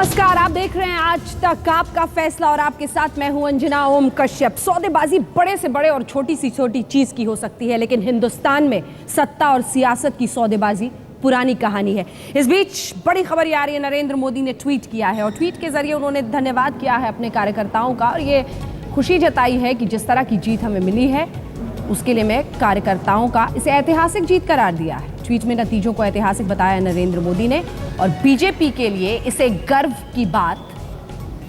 नमस्कार, आप देख रहे हैं आज तक आपका फैसला और आपके साथ मैं हूं अंजना ओम कश्यप। सौदेबाजी बड़े से बड़े और छोटी सी छोटी चीज की हो सकती है, लेकिन हिंदुस्तान में सत्ता और सियासत की सौदेबाजी पुरानी कहानी है। इस बीच बड़ी खबर ये आ रही है, नरेंद्र मोदी ने ट्वीट किया है और ट्वीट के जरिए उन्होंने धन्यवाद किया है अपने कार्यकर्ताओं का और ये खुशी जताई है कि जिस तरह की जीत हमें मिली है उसके लिए मैं कार्यकर्ताओं का इसे ऐतिहासिक जीत करार दिया है। ट्वीट में नतीजों को ऐतिहासिक बताया नरेंद्र मोदी ने और बीजेपी के लिए इसे गर्व की बात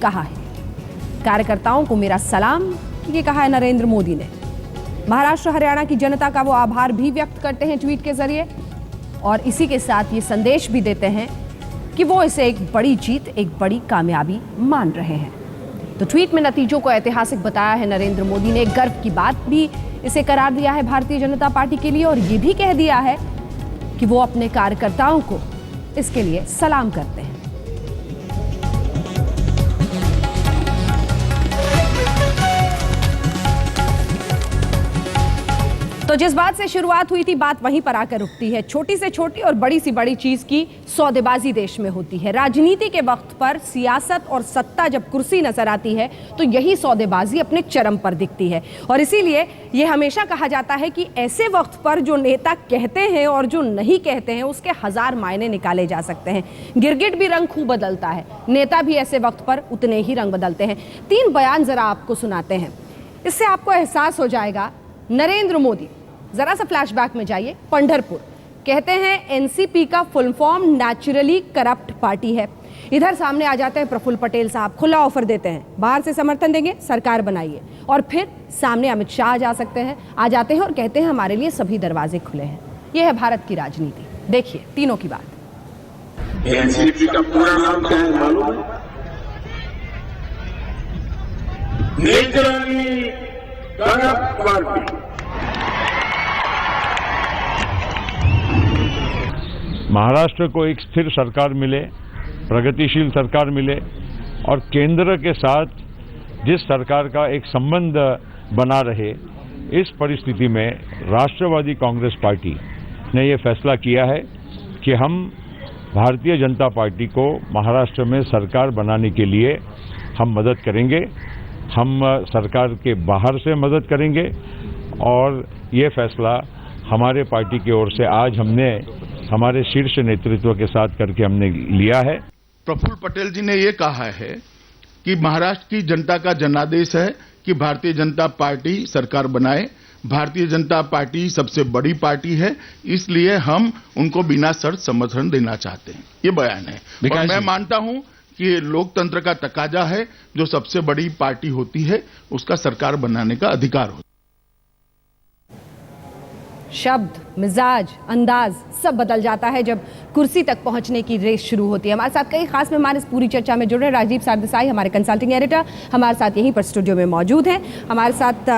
कहा है। कार्यकर्ताओं को मेरा सलाम, ये कहा है नरेंद्र मोदी ने। महाराष्ट्र हरियाणा की जनता का वो आभार भी व्यक्त करते हैं ट्वीट के जरिए और इसी के साथ ये संदेश भी देते हैं कि वो इसे एक बड़ी जीत, एक बड़ी कामयाबी मान रहे हैं। तो ट्वीट में नतीजों को ऐतिहासिक बताया है नरेंद्र मोदी ने, गर्व की बात भी इसे करार दिया है भारतीय जनता पार्टी के लिए और ये भी कह दिया है कि वो अपने कार्यकर्ताओं को इसके लिए सलाम करते हैं। तो जिस बात से शुरुआत हुई थी बात वहीं पर आकर रुकती है। छोटी से छोटी और बड़ी सी बड़ी चीज की सौदेबाजी देश में होती है। राजनीति के वक्त पर सियासत और सत्ता जब कुर्सी नजर आती है तो यही सौदेबाजी अपने चरम पर दिखती है और इसीलिए यह हमेशा कहा जाता है कि ऐसे वक्त पर जो नेता कहते हैं और जो नहीं कहते हैं उसके हजार मायने निकाले जा सकते हैं। गिरगिट भी रंग खूब बदलता है, नेता भी ऐसे वक्त पर उतने ही रंग बदलते हैं। 3 बयान जरा आपको सुनाते हैं, इससे आपको एहसास हो जाएगा। नरेंद्र मोदी, जरा सा फ्लैशबैक में जाइए। पंढरपुर कहते हैं एनसीपी का full form naturally corrupt party है। इधर सामने आ जाते हैं प्रफुल्ल पटेल साहब, खुला ऑफर देते हैं, बाहर से समर्थन देंगे, सरकार बनाइए। और फिर सामने अमित शाह आ जाते हैं और कहते हैं हमारे लिए सभी दरवाजे खुले हैं। यह है भारत की राजनीति। देखिए तीनों की बात। एनसीपी का पूरा नाम क्या है मालूम है? Naturally corrupt party. महाराष्ट्र को एक स्थिर सरकार मिले, प्रगतिशील सरकार मिले और केंद्र के साथ जिस सरकार का एक संबंध बना रहे, इस परिस्थिति में राष्ट्रवादी कांग्रेस पार्टी ने ये फैसला किया है कि हम भारतीय जनता पार्टी को महाराष्ट्र में सरकार बनाने के लिए हम मदद करेंगे। हम सरकार के बाहर से मदद करेंगे और ये फैसला हमारे पार्टी की ओर से आज हमने हमारे शीर्ष नेतृत्व के साथ करके हमने लिया है। प्रफुल्ल पटेल जी ने ये कहा है कि महाराष्ट्र की जनता का जनादेश है कि भारतीय जनता पार्टी सरकार बनाए। भारतीय जनता पार्टी सबसे बड़ी पार्टी है, इसलिए हम उनको बिना शर्त समर्थन देना चाहते हैं। ये बयान है और मैं मानता हूं कि लोकतंत्र का तकाजा है, जो सबसे बड़ी पार्टी होती है उसका सरकार बनाने का अधिकार होता है। शब्द, मिजाज, अंदाज सब बदल जाता है जब कुर्सी तक पहुंचने की रेस शुरू होती है। हमारे साथ कई खास मेहमान इस पूरी चर्चा में जुड़ रहे हैं। राजीव सरदेसाई हमारे कंसल्टिंग एडिटर हमारे साथ यहीं पर स्टूडियो में मौजूद हैं। हमारे साथ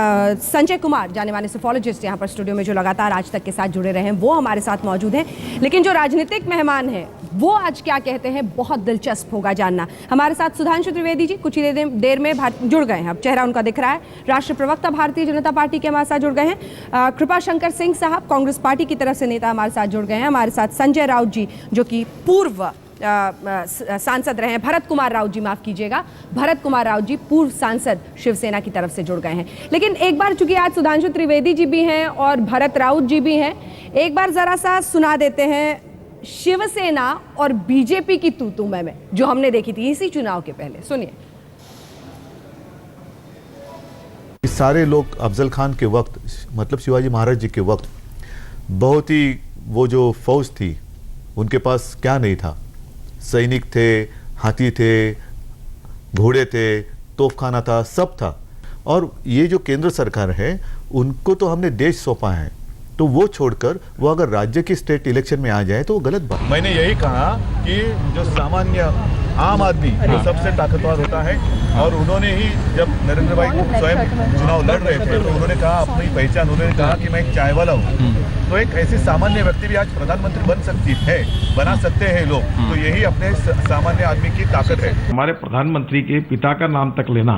संजय कुमार, जाने माने सोफोलॉजिस्ट यहाँ पर स्टूडियो में जो लगातार आज तक के साथ जुड़े रहे हैं, वो हमारे साथ मौजूद हैं। लेकिन जो राजनीतिक मेहमान हैं वो आज क्या कहते हैं, बहुत दिलचस्प होगा जानना। हमारे साथ सुधांशु त्रिवेदी जी कुछ ही देर में जुड़ गए हैं, अब चेहरा उनका दिख रहा है। राष्ट्र प्रवक्ता भारतीय जनता पार्टी के हमारे साथ जुड़ गए हैं। कृपा शंकर सिंह साहब कांग्रेस पार्टी की तरफ से नेता हमारे साथ जुड़ गए हैं। हमारे साथ संजय राउत जी जो कि पूर्व सांसद रहे हैं, भरत कुमार राउत जी, माफ कीजिएगा, भरत कुमार राउत जी पूर्व सांसद शिवसेना की तरफ से जुड़ गए हैं। लेकिन एक बार चूंकि आज सुधांशु त्रिवेदी जी भी हैं और भरत राउत जी भी हैं, एक बार जरा सा सुना देते हैं शिवसेना और बीजेपी की तू मैं जो हमने देखी थी इसी चुनाव के पहले। सुनिए। सारे लोग अफजल खान के वक्त, मतलब शिवाजी महाराज जी के वक्त, बहुत ही वो जो फौज थी उनके पास क्या नहीं था, सैनिक थे, हाथी थे, घोड़े थे, तोपखाना था, सब था। और ये जो केंद्र सरकार है उनको तो हमने देश सौंपा है, तो वो छोड़कर वो अगर राज्य की स्टेट इलेक्शन में आ जाए तो वो गलत बात। मैंने यही कहा कि जो सामान्य आम आदमी जो सबसे ताकतवर होता है और उन्होंने ही जब नरेंद्र भाई स्वयं चुनाव लड़ रहे थे तो उन्होंने कहा अपनी पहचान, उन्होंने कहा कि मैं एक चाय वाला हूँ। तो एक ऐसे सामान्य व्यक्ति भी आज प्रधानमंत्री बन सकती है, बना सकते हैं लोग, तो यही अपने सामान्य आदमी की ताकत है। हमारे प्रधानमंत्री के पिता का नाम तक लेना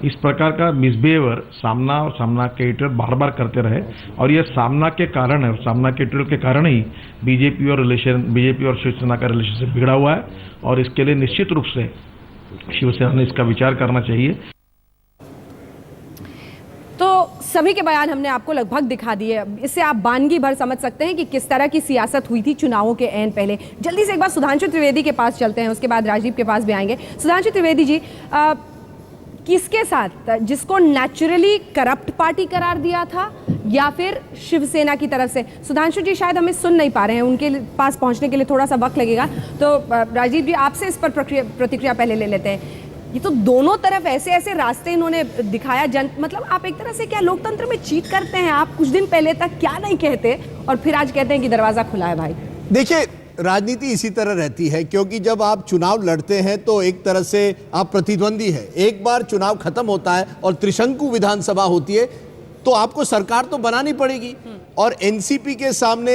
इस प्रकार का मिसबिहेवियर सामना और सामना के एडिटर बार बार करते रहे और यह सामना के कारण है, सामना के एडिटर के कारण ही बीजेपी और शिवसेना का रिलेशनशिप बिगड़ा हुआ है और इसके लिए निश्चित रूप से शिवसेना ने इसका विचार करना चाहिए। तो सभी के बयान हमने आपको लगभग दिखा दिए। इससे आप बानगी भर समझ सकते हैं कि किस तरह की सियासत हुई थी चुनावों के ऐन पहले। जल्दी से एक बार सुधांशु त्रिवेदी के पास चलते हैं, उसके बाद राजीव के पास भी आएंगे। सुधांशु त्रिवेदी जी, किसके साथ, जिसको नेचुरली करप्ट पार्टी करार दिया था या फिर शिवसेना की तरफ से? सुधांशु जी शायद हमें सुन नहीं पा रहे हैं, उनके पास पहुंचने के लिए थोड़ा सा वक्त लगेगा। तो राजीव जी, आपसे इस पर प्रतिक्रिया पहले ले लेते हैं। ये तो दोनों तरफ ऐसे ऐसे रास्ते इन्होंने दिखाया, मतलब आप एक तरह से क्या लोकतंत्र में चीट करते हैं? आप कुछ दिन पहले तक क्या नहीं कहते और फिर आज कहते हैं कि दरवाजा खुला है। भाई देखिए, राजनीति इसी तरह रहती है, क्योंकि जब आप चुनाव लड़ते हैं तो एक तरह से आप प्रतिद्वंदी है। एक बार चुनाव खत्म होता है और त्रिशंकु विधानसभा होती है तो आपको सरकार तो बनानी पड़ेगी और एनसीपी के सामने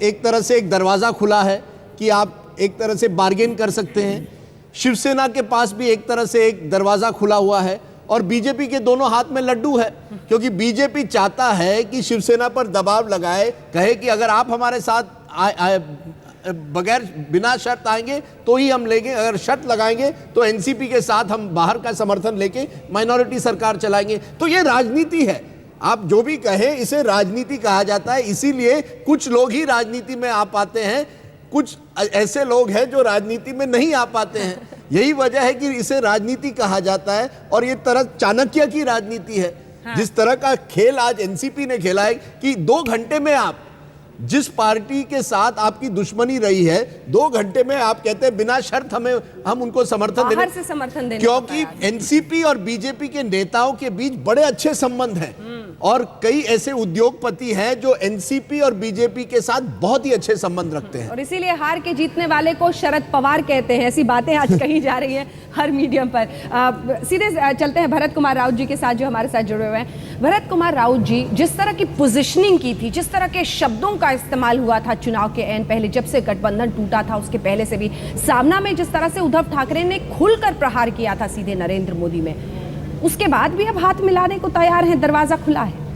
एक तरह से एक दरवाजा खुला है कि आप एक तरह से बार्गेन कर सकते हैं। शिवसेना के पास भी एक तरह से एक दरवाजा खुला हुआ है और बीजेपी के दोनों हाथ में लड्डू है, क्योंकि बीजेपी चाहता है कि शिवसेना पर दबाव लगाए, कहे कि अगर आप हमारे साथ बगैर बिना शर्त आएंगे तो ही हम लेंगे, अगर शर्त लगाएंगे तो एनसीपी के साथ हम बाहर का समर्थन लेके माइनॉरिटी सरकार चलाएंगे। तो ये राजनीति है, आप जो भी कहें इसे राजनीति कहा जाता है। इसीलिए कुछ लोग ही राजनीति में आ पाते हैं, कुछ ऐसे लोग हैं जो राजनीति में नहीं आ पाते हैं। यही वजह है कि इसे राजनीति कहा जाता है और ये तरह चाणक्य की राजनीति है। जिस तरह का खेल आज एनसीपी ने खेला है कि 2 घंटे में आप जिस पार्टी के साथ आपकी दुश्मनी रही है, 2 घंटे में आप कहते हैं बिना शर्त हम उनको समर्थन देने, क्योंकि एनसीपी और बीजेपी के नेताओं के बीच बड़े अच्छे संबंध हैं और कई ऐसे उद्योगपति हैं जो एनसीपी और बीजेपी के साथ बहुत ही अच्छे संबंध रखते हैं और इसीलिए हार के जीतने वाले को शरद पवार कहते हैं। ऐसी बातें आज कही जा रही हैं हर मीडियम पर। सीधे चलते हैं भरत कुमार राउत जी के साथ जो हमारे साथ जुड़े हुए हैं। भरत कुमार राउत जी, जिस तरह की पोजिशनिंग की थी, जिस तरह के शब्दों का इस्तेमाल हुआ था चुनाव के ऐन पहले, जब से गठबंधन टूटा था उसके पहले से भी, सामना में जिस तरह से उद्धव ठाकरे ने खुलकर प्रहार किया था सीधे नरेंद्र मोदी में, उसके बाद भी अब हाथ मिलाने को तैयार हैं, दरवाजा खुला है।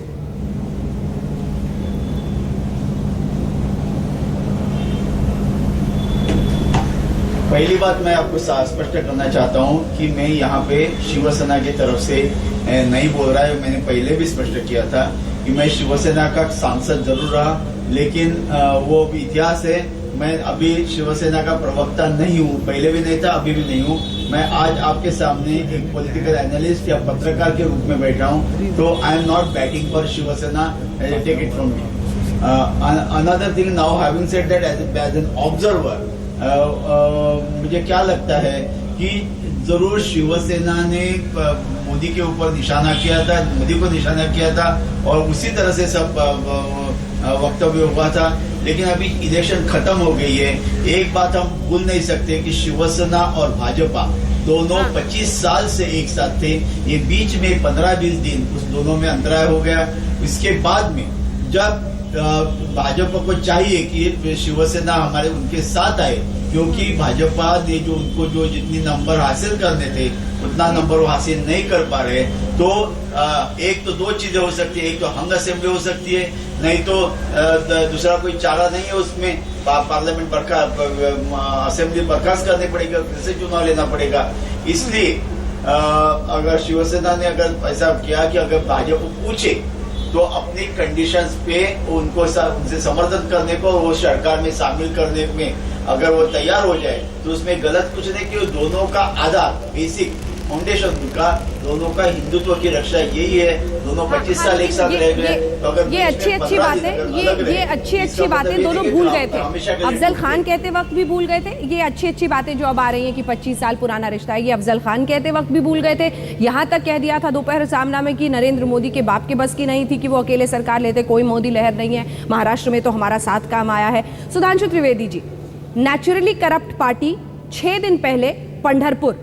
पहली बात मैं आपको स्पष्ट करना चाहता हूं कि मैं यहाँ पे शिवसेना की तरफ से नहीं बोल रहा है। मैंने पहले भी स्पष्ट किया था कि मैं शिवसेना का सांसद जरूर रहा, लेकिन वो भी इतिहास है। मैं अभी शिवसेना का प्रवक्ता नहीं हूँ, पहले भी नहीं था, अभी भी नहीं हूँ। मैं आज आपके सामने एक पॉलिटिकल एनालिस्ट या पत्रकार के रूप में बैठ रहा हूँ, तो I am not batting for Shivsena, take it from me. Another thing, now having said that as an observer, मुझे क्या लगता है कि जरूर शिवसेना ने मोदी के ऊपर निशाना किया था, मोदी को निशाना किया था और उसी तरह से सब वक्तव्य हुआ था। लेकिन अभी इलेक्शन खत्म हो गई है। एक बात हम भूल नहीं सकते कि शिवसेना और भाजपा दोनों 25 साल से एक साथ थे। ये बीच में 15-20 दिन उस दोनों में अंतराय हो गया। इसके बाद में जब भाजपा को चाहिए कि शिवसेना हमारे उनके साथ आए, क्योंकि भाजपा ने जो उनको जो जितनी नंबर हासिल करने थे उतना नंबर वो हासिल नहीं कर पा रहे, तो एक तो 2 चीजें हो सकती है। एक तो हंग असेंबली हो सकती है, नहीं तो दूसरा कोई चारा नहीं है उसमें, पार्लियामेंट असेंबली बर्खास्त करने पड़ेगा, फिर से चुनाव लेना पड़ेगा। इसलिए अगर शिवसेना ने अगर ऐसा किया कि अगर भाजपा पूछे तो अपनी कंडीशंस पे उनको उनसे समर्थन करने को, वो सरकार में शामिल करने में अगर वो तैयार हो जाए तो उसमें गलत कुछ नहीं। कि दोनों का आधार, बेसिक फाउंडेशन का, दोनों का हिंदुत्व की रक्षा यही है। दोनों 25 साल एक साथ रह गए, तो अगर ये अच्छी अच्छी बातें दोनों भूल गए थे। अफजल खान कहते वक्त भी भूल गए थे। ये अच्छी बातें जो अब आ रही हैं कि 25 साल पुराना रिश्ता है, ये अफजल खान कहते वक्त भी भूल गए थे। यहाँ तक कह दिया था दोपहर सामना में कि नरेंद्र मोदी के बाप के बस की नहीं थी कि वो अकेले सरकार लेते, कोई मोदी लहर नहीं है, महाराष्ट्र में तो हमारा साथ काम आया है। Sudhanshu Trivedi ji, naturally corrupt party 6 दिन पहले पंढरपुर,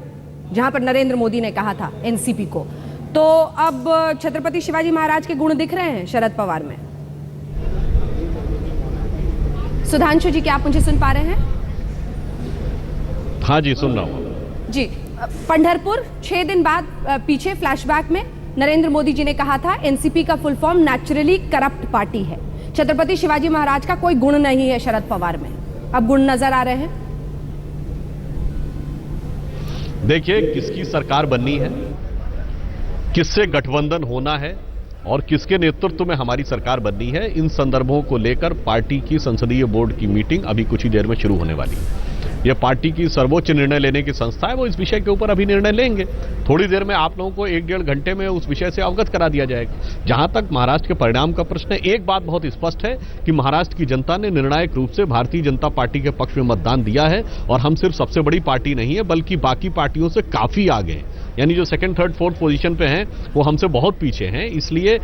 जहां पर नरेंद्र मोदी ने कहा था एनसीपी को, तो अब छत्रपति शिवाजी महाराज के गुण दिख रहे हैं शरद पवार में। सुधांशु जी, क्या आप मुझे सुन पा रहे हैं? हाँ जी, सुन रहा हूँ। जी, पंढरपुर 6 दिन बाद पीछे फ्लैशबैक में नरेंद्र मोदी जी ने कहा था एनसीपी का full form naturally corrupt party है। छत्रपति शिवाजी महाराज का कोई गुण नहीं है शरद पवार में, अब गुण नजर आ रहे हैं। देखिए, किसकी सरकार बननी है, किससे गठबंधन होना है और किसके नेतृत्व में हमारी सरकार बननी है, इन संदर्भों को लेकर पार्टी की संसदीय बोर्ड की मीटिंग अभी कुछ ही देर में शुरू होने वाली है। यह पार्टी की सर्वोच्च निर्णय लेने की संस्था है, वो इस विषय के ऊपर अभी निर्णय लेंगे। थोड़ी देर में आप लोगों को 1-1.5 घंटे में उस विषय से अवगत करा दिया जाएगा। जहां तक महाराष्ट्र के परिणाम का प्रश्न है, एक बात बहुत स्पष्ट है कि महाराष्ट्र की जनता ने निर्णायक रूप से भारतीय जनता पार्टी के पक्ष में मतदान दिया है और हम सिर्फ सबसे बड़ी पार्टी नहीं है बल्कि बाकी पार्टियों से काफी आगे हैं। यानी जो 2nd, 3rd, 4th पोजीशन पे हैं वो हमसे बहुत पीछे हैं। इसलिए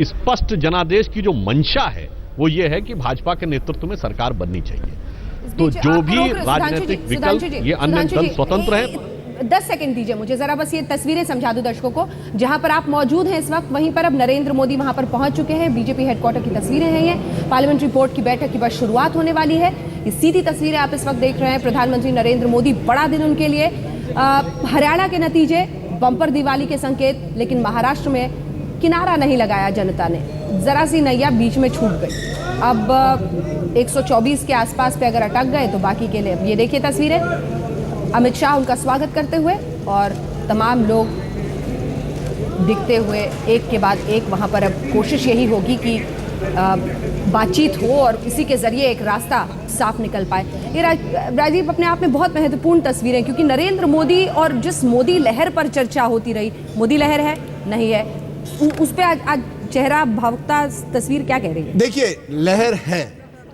स्पष्ट जनादेश की जो मंशा है वो ये है कि भाजपा के नेतृत्व में सरकार बननी चाहिए। तो जो भी राजनीतिक विकल्प, ये अन्य दल स्वतंत्र है। 10 सेकंड दीजिए मुझे, जरा बस ये तस्वीरें समझा दूं दर्शकों को। जहां पर आप मौजूद हैं इस वक्त, वहीं पर अब नरेंद्र मोदी वहां पर पहुंच चुके हैं। बीजेपी हेडक्वार्टर की तस्वीरें हैं ये। पार्लियामेंट्री बोर्ड की बैठक की बस शुरुआत होने वाली है। ये सीधी तस्वीरें आप इस वक्त देख रहे हैं। प्रधानमंत्री नरेंद्र मोदी, बड़ा दिन उनके लिए। हरियाणा के नतीजे बम्पर दिवाली के संकेत, लेकिन महाराष्ट्र में किनारा नहीं लगाया जनता ने, जरा सी नैया बीच में छूट गई। अब 124 के आसपास पे अगर अटक गए तो बाकी के लिए, ये देखिए तस्वीरें, अमित शाह उनका स्वागत करते हुए और तमाम लोग दिखते हुए एक के बाद एक वहां पर। अब कोशिश यही होगी कि बातचीत हो और इसी के जरिए एक रास्ता साफ निकल पाए। ये राजीव, अपने आप में बहुत महत्वपूर्ण तस्वीरें, क्योंकि नरेंद्र मोदी और जिस मोदी लहर पर चर्चा होती रही, मोदी लहर है नहीं है, उस पर आज चेहरा भावुकता तस्वीर क्या कह रही है? देखिए, लहर है,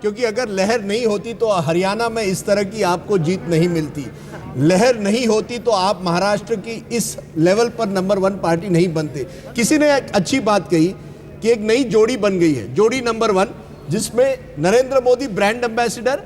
क्योंकि अगर लहर नहीं होती तो हरियाणा में इस तरह की आपको जीत नहीं मिलती। लहर नहीं होती तो आप महाराष्ट्र की इस लेवल पर नंबर 1 पार्टी नहीं बनते। किसी ने एक अच्छी बात कही कि एक नई जोड़ी बन गई है, जोड़ी नंबर 1, जिसमें नरेंद्र मोदी ब्रांड एम्बेसडर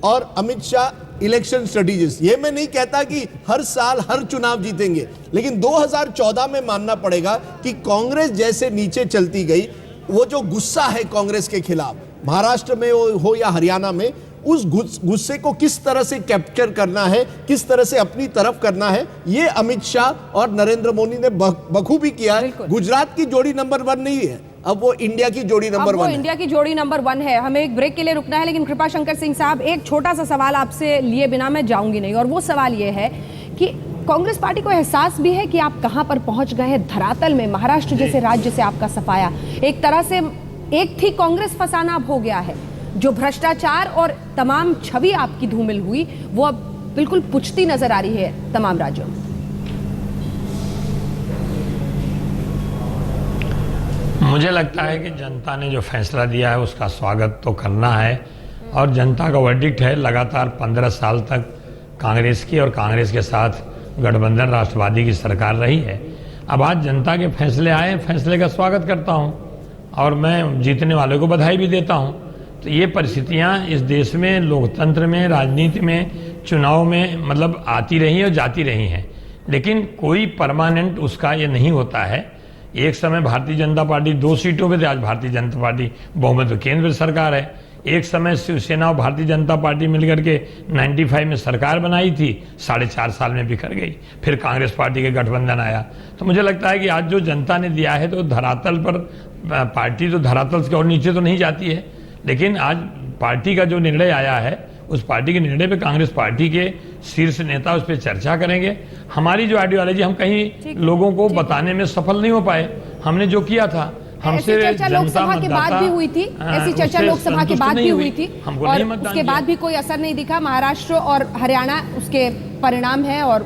और अमित शाह इलेक्शन स्ट्रेटेजिस्ट। ये मैं नहीं कहता कि हर साल हर चुनाव जीतेंगे, लेकिन 2014 में मानना पड़ेगा कि कांग्रेस जैसे नीचे चलती गई, वो जो गुस्सा है कांग्रेस के खिलाफ, महाराष्ट्र में हो या हरियाणा में, उस गुस्से को किस तरह से कैप्चर करना है, किस तरह से अपनी तरफ करना है, ये अमित शाह और नरेंद्र मोदी ने बखूबी किया है। गुजरात की जोड़ी नंबर 1 नहीं है, अब वो इंडिया की जोड़ी नंबर 1 है। इंडिया की जोड़ी नंबर 1 है। हमें एक ब्रेक के लिए रुकना है, लेकिन कृपा शंकर सिंह साहब, एक छोटा सा सवाल आपसे लिए बिना मैं जाऊंगी नहीं, और वो सवाल ये है कि कांग्रेस पार्टी को एहसास भी है कि आप कहां पर पहुंच गए हैं धरातल में। महाराष्ट्र जैसे राज्य से आपका सफाया, एक तरह से एक थी कांग्रेस फसाना अब हो गया है। जो भ्रष्टाचार और तमाम छवि आपकी धूमिल हुई, वो अब बिल्कुल पुछती नजर आ रही है तमाम राज्यों में। मुझे लगता है कि जनता ने जो फैसला दिया है उसका स्वागत तो करना है, और जनता का वर्डिक्ट है। लगातार 15 साल तक कांग्रेस की और कांग्रेस के साथ गठबंधन राष्ट्रवादी की सरकार रही है। अब आज जनता के फैसले आए, फैसले का स्वागत करता हूं और मैं जीतने वालों को बधाई भी देता हूं। तो ये परिस्थितियां इस देश में, लोकतंत्र में, राजनीति में, चुनाव में मतलब आती रही और जाती रही हैं, लेकिन कोई परमानेंट उसका ये नहीं होता है। एक समय भारतीय जनता पार्टी 2 सीटों पे थे, आज भारतीय जनता पार्टी बहुमत केंद्र सरकार है। एक समय शिवसेना और भारतीय जनता पार्टी मिलकर के 95 में सरकार बनाई थी, 4.5 साल में बिखर गई। फिर कांग्रेस पार्टी के गठबंधन आया। तो मुझे लगता है कि आज जो जनता ने दिया है, तो धरातल पर पार्टी तो धरातल से और नीचे तो नहीं जाती है, लेकिन आज पार्टी का जो निर्णय आया है, उस पार्टी के निर्णय पे कांग्रेस पार्टी के शीर्ष नेता उस पर चर्चा करेंगे। हमारी जो आइडियोलॉजी हम कहीं लोगों को बताने में सफल नहीं हो पाए। हमने जो किया था, हमसे चर्चा लोकसभा के बाद भी हुई थी, ऐसी चर्चा लोकसभा के बाद भी हुई थी, और उसके बाद भी कोई असर नहीं दिखा। महाराष्ट्र और हरियाणा उसके परिणाम है और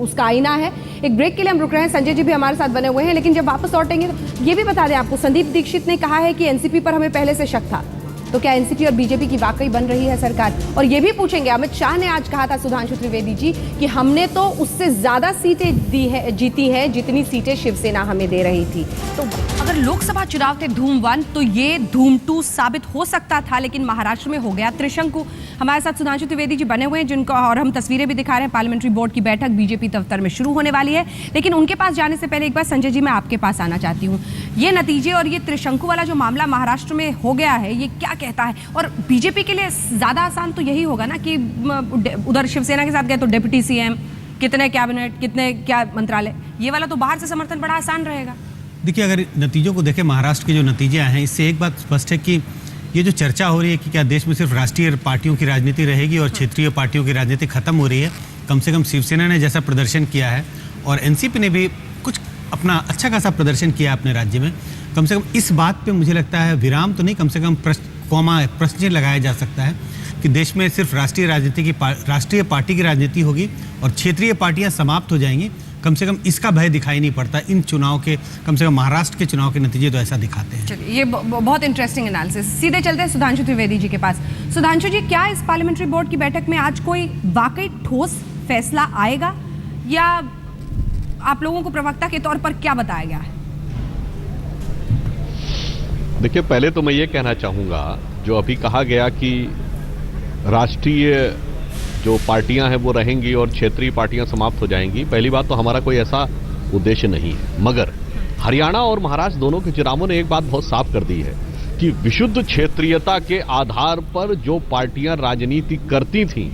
उसका आईना है। एक ब्रेक के लिए हम रुक रहे हैं, संजय जी भी हमारे साथ बने हुए हैं, लेकिन जब वापस लौटेंगे तो ये भी बता दें आपको, संदीप दीक्षित ने कहा है कि एनसीपी पर हमें पहले से शक था, तो क्या एनसीपी और बीजेपी की वाकई बन रही है सरकार? और ये भी पूछेंगे, अमित शाह ने आज कहा था, सुधांशु त्रिवेदी जी, कि हमने तो उससे ज्यादा सीटें जीती हैं जितनी सीटें शिवसेना हमें दे रही थी। तो अगर लोकसभा चुनाव थे धूम 1, तो ये धूम 2 साबित हो सकता था, लेकिन महाराष्ट्र में हो गया त्रिशंकु। हमारे साथ सुधांशु त्रिवेदी जी बने हुए हैं, जिनको और हम तस्वीरें भी दिखा रहे हैं। पार्लियामेंट्री बोर्ड की बैठक बीजेपी दफ्तर में शुरू होने वाली है, लेकिन उनके पास जाने से पहले एक बार संजय जी मैं आपके पास आना चाहती हूँ। ये नतीजे और ये त्रिशंकु वाला जो मामला महाराष्ट्र में हो गया है, ये क्या कहता है? और बीजेपी के लिए ज्यादा आसान तो यही होगा ना कि उधर शिवसेना के साथ गए तो डिप्टी सीएम, कितने कैबिनेट, कितने क्या मंत्रालय, ये वाला तो बाहर से समर्थन बड़ा आसान रहेगा। देखिए, अगर नतीजों को देखें, महाराष्ट्र के जो नतीजे आए हैं, इससे एक बात स्पष्ट है कि ये जो चर्चा हो रही है कि क्या देश में सिर्फ राष्ट्रीय पार्टियों की राजनीति रहेगी और क्षेत्रीय पार्टियों की राजनीति खत्म हो रही है, कम से कम शिवसेना ने जैसा प्रदर्शन किया है और एनसीपी ने भी कुछ अपना अच्छा खासा प्रदर्शन किया अपने राज्य में, कम से कम इस बात पे मुझे लगता है विराम तो नहीं, कम से कम प्रश्न लगाया जा सकता है कि देश में सिर्फ राष्ट्रीय पार्टी की राजनीति होगी और क्षेत्रीय पार्टियां समाप्त हो जाएंगी। कम से कम इसका भय दिखाई नहीं पड़ता इन चुनाव के, कम से कम महाराष्ट्र के चुनाव के नतीजे तो ऐसा दिखाते हैं। चलिए, ये बहुत इंटरेस्टिंग एनालिसिस। सीधे चलते हैं सुधांशु त्रिवेदी जी के पास। सुधांशु जी, क्या इस पार्लियामेंट्री बोर्ड की बैठक में आज कोई वाकई ठोस फैसला आएगा या आप लोगों को प्रवक्ता के तौर पर क्या बताया गया है? देखिए, पहले तो मैं ये कहना चाहूंगा, जो अभी कहा गया कि राष्ट्रीय जो पार्टियां हैं वो रहेंगी और क्षेत्रीय पार्टियां समाप्त हो जाएंगी, पहली बात तो हमारा कोई ऐसा उद्देश्य नहीं है। मगर हरियाणा और महाराष्ट्र दोनों के चुनावों ने एक बात बहुत साफ कर दी है कि विशुद्ध क्षेत्रीयता के आधार पर जो पार्टियां राजनीति करती थीं,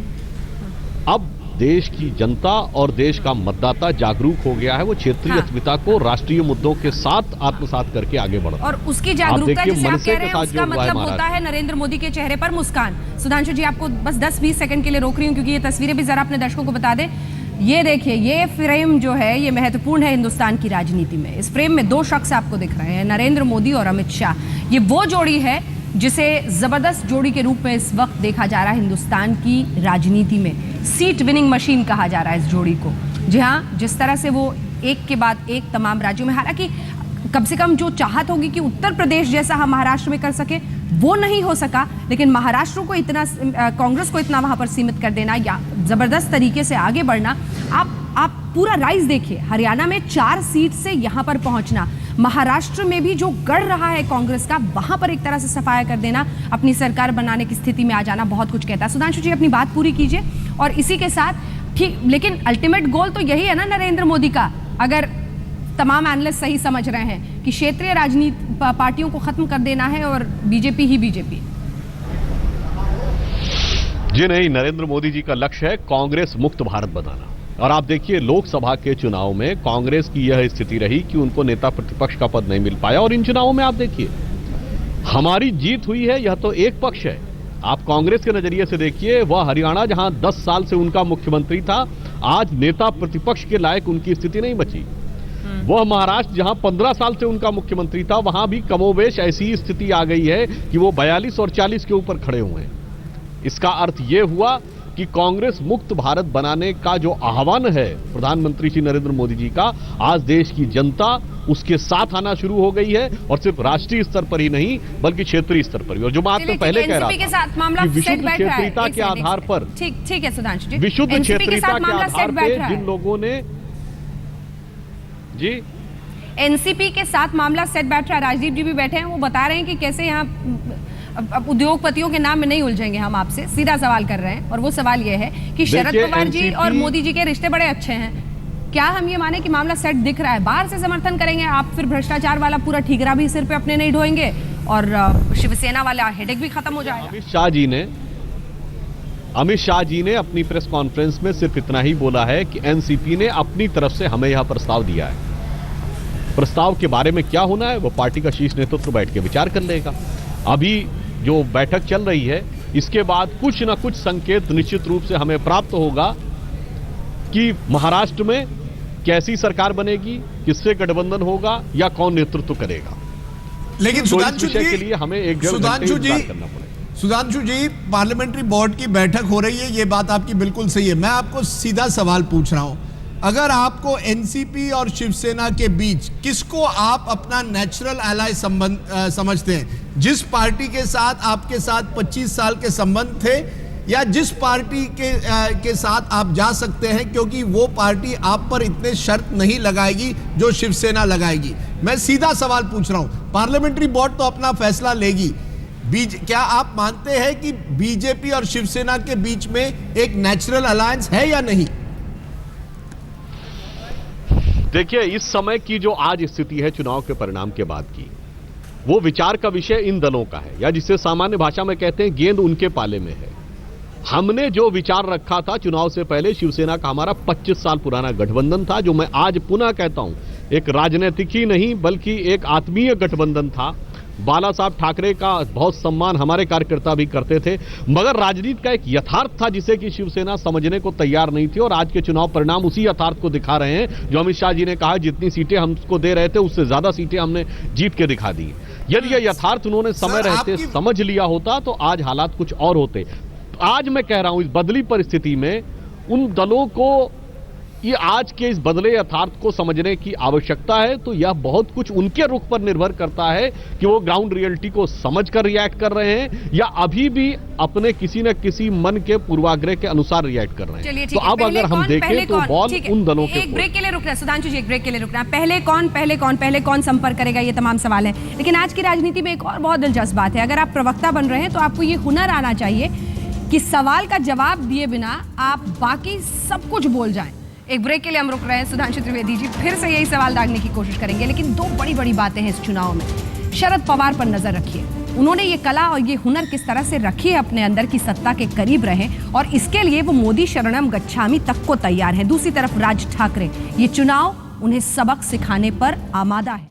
अब देश की जनता और देश का मतदाता जागरूक हो गया है। वो क्षेत्रीय अस्मिता को राष्ट्रीय मुद्दों के साथ आत्मसात करके आगे बढ़ रहा है। और उसकी जागरूकता जिसे आप कह रहे हैं, उसका मतलब होता है नरेंद्र मोदी के चेहरे पर मुस्कान। सुधांशु जी, आपको बस 10-20 सेकंड के लिए रोक रही हूं क्योंकि ये तस्वीरें भी जरा अपने दर्शकों को बता दें। ये देखिए, ये फ्रेम जो है ये महत्वपूर्ण है हिंदुस्तान की राजनीति में। इस फ्रेम में 2 शख्स आपको दिख रहे हैं, नरेंद्र मोदी और अमित शाह। ये वो जोड़ी है जिसे जबरदस्त जोड़ी के रूप में इस वक्त देखा जा रहा है हिंदुस्तान की राजनीति में। सीट विनिंग मशीन कहा जा रहा है इस जोड़ी को। जी हाँ, जिस तरह से वो एक के बाद एक तमाम राज्यों में, हालांकि कम से कम जो चाहत होगी कि उत्तर प्रदेश जैसा हम महाराष्ट्र में कर सके, वो नहीं हो सका, लेकिन महाराष्ट्र को इतना, कांग्रेस को इतना वहां पर सीमित कर देना या जबरदस्त तरीके से आगे बढ़ना। आप पूरा राइज देखिए, हरियाणा में 4 सीट से यहां पर पहुंचना, महाराष्ट्र में भी जो गढ़ रहा है कांग्रेस का, वहां पर एक तरह से सफाया कर देना, अपनी सरकार बनाने की स्थिति में आ जाना बहुत कुछ कहता है। सुधांशु जी, अपनी बात पूरी कीजिए। और इसी के साथ ठीक, लेकिन अल्टीमेट गोल तो यही है ना नरेंद्र मोदी का, अगर तमाम एनालिस्ट सही समझ रहे हैं कि क्षेत्रीय राजनीति पार्टियों को खत्म कर देना है और बीजेपी ही बीजेपी। जी नहीं, नरेंद्र मोदी जी का लक्ष्य है कांग्रेस मुक्त भारत बनाना। और आप देखिए, लोकसभा के चुनाव में कांग्रेस की यह स्थिति रही कि उनको नेता प्रतिपक्ष का पद नहीं मिल पाया। और इन चुनावों में आप देखिए, हमारी जीत हुई है, यह तो एक पक्ष है। आप कांग्रेस के नजरिए से देखिए, वह हरियाणा जहां 10 साल से उनका मुख्यमंत्री था, आज नेता प्रतिपक्ष के लायक उनकी स्थिति नहीं बची। वह महाराष्ट्र जहां 15 साल से उनका मुख्यमंत्री था, वहां भी कमोबेश ऐसी स्थिति आ गई है कि वो 42 और 40 के ऊपर खड़े हुए हैं। इसका अर्थ यह हुआ कि कांग्रेस मुक्त भारत बनाने का जो आह्वान है प्रधानमंत्री श्री नरेंद्र मोदी जी का, आज देश की जनता उसके साथ आना शुरू हो गई है। और सिर्फ राष्ट्रीय स्तर पर ही नहीं, बल्कि क्षेत्रीय स्तर पर भी। और जो बात मैं पहले कह रहा था कि विशुद्ध क्षेत्रीयता के आधार पर, ठीक है सुधांशु जी, विशुद्ध क्षेत्रीयता के आधार पर जिन लोगों ने, जी, एनसीपी के साथ मामला सेट बैठ रहा है। राजदीप जी भी बैठे हैं, वो बता रहे हैं कि कैसे यहाँ उद्योगपतियों के नाम में नहीं उलझेंगे। हम आपसे सीधा सवाल कर रहे हैं और वो सवाल ये है कि शरद पवार जी और मोदी जी के रिश्ते बड़े अच्छे हैं। क्या हम ये माने कि मामला सेट दिख रहा है? बाहर से समर्थन करेंगे आप, फिर भ्रष्टाचार वाला पूरा ठीकरा भी सिर पे अपने नहीं ढोएंगे और शिवसेना वाला हेडेक भी खत्म हो जाएगा। अमित शाह जी ने अपनी प्रेस कॉन्फ्रेंस में सिर्फ इतना ही बोला है कि एनसीपी ने अपनी तरफ से हमें यह प्रस्ताव दिया है। प्रस्ताव के बारे में क्या होना है वो पार्टी का शीर्ष नेतृत्व बैठ के विचार कर लेगा। अभी जो बैठक चल रही है, इसके बाद कुछ न कुछ संकेत निश्चित रूप से हमें प्राप्त होगा कि महाराष्ट्र में कैसी सरकार बनेगी, किससे गठबंधन होगा या कौन नेतृत्व करेगा। लेकिन सुधांशु जी के लिए हमें एक सुधांशु जी करना पड़ेगा। सुधांशु जी, पार्लियामेंट्री बोर्ड की बैठक हो रही है, ये बात आपकी बिल्कुल सही है। मैं आपको सीधा सवाल पूछ रहा हूं, अगर आपको एनसीपी और शिवसेना के बीच किसको आप अपना नेचुरल एलाय समझते हैं? जिस पार्टी के साथ आपके साथ 25 साल के संबंध थे, या जिस पार्टी के साथ आप जा सकते हैं क्योंकि वो पार्टी आप पर इतने शर्त नहीं लगाएगी जो शिवसेना लगाएगी? मैं सीधा सवाल पूछ रहा हूं। पार्लियामेंट्री बोर्ड तो अपना फैसला लेगी। क्या आप मानते हैं कि बीजेपी और शिवसेना के बीच में एक नेचुरल अलायंस है या नहीं? देखिए, इस समय की जो आज स्थिति है चुनाव के परिणाम के बाद की, वो विचार का विषय इन दलों का है, या जिसे सामान्य भाषा में कहते हैं गेंद उनके पाले में है। हमने जो विचार रखा था चुनाव से पहले, शिवसेना का हमारा 25 साल पुराना गठबंधन था, जो मैं आज पुनः कहता हूं, एक राजनीतिक ही नहीं बल्कि एक आत्मीय गठबंधन था। बाला साहब ठाकरे का बहुत सम्मान हमारे कार्यकर्ता भी करते थे, मगर राजनीति का एक यथार्थ था जिसे कि शिवसेना समझने को तैयार नहीं थी, और आज के चुनाव परिणाम उसी यथार्थ को दिखा रहे हैं जो अमित शाह जी ने कहा जितनी सीटें हमको दे रहे थे उससे ज्यादा सीटें हमने जीत के दिखा दी। यदि यह यथार्थ उन्होंने समय रहते समझ लिया होता तो आज हालात कुछ और होते। आज मैं कह रहा हूं, इस बदली परिस्थिति में उन दलों को ये आज के इस बदले यथार्थ को समझने की आवश्यकता है। तो यह बहुत कुछ उनके रुख पर निर्भर करता है कि वो ग्राउंड रियलिटी को समझकर रिएक्ट कर रहे हैं या अभी भी अपने किसी न किसी मन के पूर्वाग्रह के अनुसार रिएक्ट कर रहे हैं। तो अब अगर हम देखें तो बॉल उन दलों के एक ब्रेक के लिए रुकना है, सुधांशु जी एक ब्रेक के लिए रुकना है। पहले कौन संपर्क करेगा, ये तमाम सवाल है। लेकिन आज की राजनीति में एक और बहुत दिलचस्प बात है, अगर आप प्रवक्ता बन रहे हैं तो आपको ये हुनर आना चाहिए कि सवाल का जवाब दिए बिना आप बाकी सब कुछ बोल जाएं। एक ब्रेक के लिए हम रुक रहे हैं। सुधांशु त्रिवेदी जी फिर से यही सवाल दागने की कोशिश करेंगे, लेकिन दो बड़ी बड़ी बातें हैं इस चुनाव में। शरद पवार पर नजर रखिए, उन्होंने ये कला और ये हुनर किस तरह से रखी है अपने अंदर की सत्ता के करीब रहे, और इसके लिए वो मोदी शरणम गच्छामी तक को तैयार है। दूसरी तरफ राज ठाकरे, ये चुनाव उन्हें सबक सिखाने पर आमादा है।